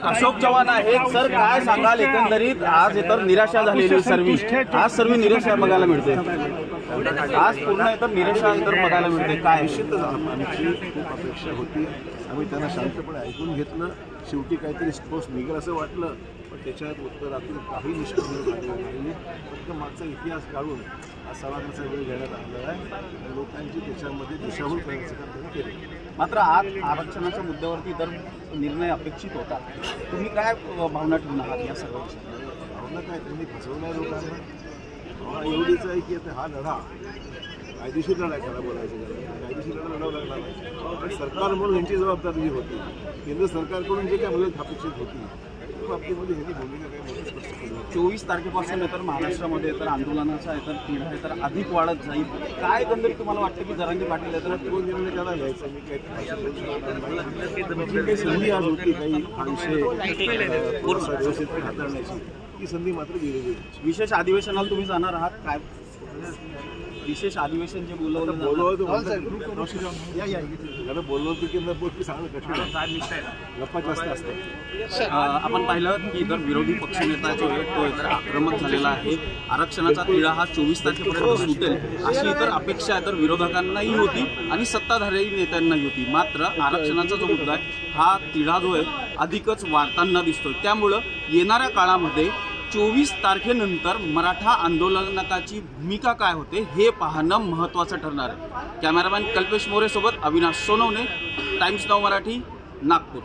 अशोक चव्हाण आहेत सर, काय सांगाल एकंदरीत आज तर निराशा झालेली सर्व निराशा बघायला मिळते, आज पूर्ण तर निराशा बघायला मिळते, काय निश्चितच आमची खूप अपेक्षा होती, आम्ही त्यांना शांतपणे ऐकून घेतलं, शेवटी काहीतरी ठोस निघेल असं वाटलं, पण त्याच्यात उत्तरातून काही निष्पन्न झालेलं नाही, फक्त मागचा इतिहास काढून हा समाजाचा वेळ घेण्यात आलेला आहे आणि लोकांची त्याच्यामध्ये दिशाभूल करण्याचं काम त्यांनी केलं. मात्र आज आरक्षणाच्या मुद्द्यावरती तर निर्णय अपेक्षित होता, तुम्ही काय भावना ठेवून आहात या सर्व भावना काय त्यांनी फसवल्या लोकांना, भावना एवढीच आहे की आता हा लढा कायदेशीर लढा त्याला बोलायचं, कायदेशीर लढा लढावं लागणार नाही, पण सरकार म्हणून यांची जबाबदारी होती, केंद्र सरकारकडून जे काय मदत अपेक्षित होती बाबतीमध्ये ह्यांनी भूमिका काय मोठी स्पष्ट केली. 24 तारखेपासून तर महाराष्ट्रामध्ये तर आंदोलनाचा तिढा तर अधिक वाढत जाईल, काय एकंदरीत तुम्हाला वाटतं की जरांगे पाटील तर तो निर्णय त्याला घ्यायचा, मी काही संधी आज होती काही हा विषय व्यवस्थित हाताळण्याची, ती संधी मात्र गेलेली. विशेष अधिवेशनाला तुम्ही जाणार आहात, काय विशेष अधिवेशन जे बोलवलं गप्पा जास्त असतात. आपण पाहिलं की इतर विरोधी पक्षनेता जो आहे तो इतर आक्रमक झालेला आहे, आरक्षणाचा तिढा हा 24 तारखेपर्यंत सुटेल अशी इतर अपेक्षा तर विरोधकांनाही होती आणि सत्ताधारी नेत्यांनाही होती, मात्र आरक्षणाचा जो मुद्दा आहे हा तिढा जो आहे अधिकच वाढताना दिसतोय, त्यामुळं येणाऱ्या काळामध्ये 24 तारखेनंतर मराठा आंदोलनाची भूमिका काय होते हे पाहणं महत्त्वाचं ठरणार आहे. कॅमेरामॅन कल्पेश मोरे सोबत अविनाश सोनवणे, टाइम्स नाऊ मराठी, नागपूर.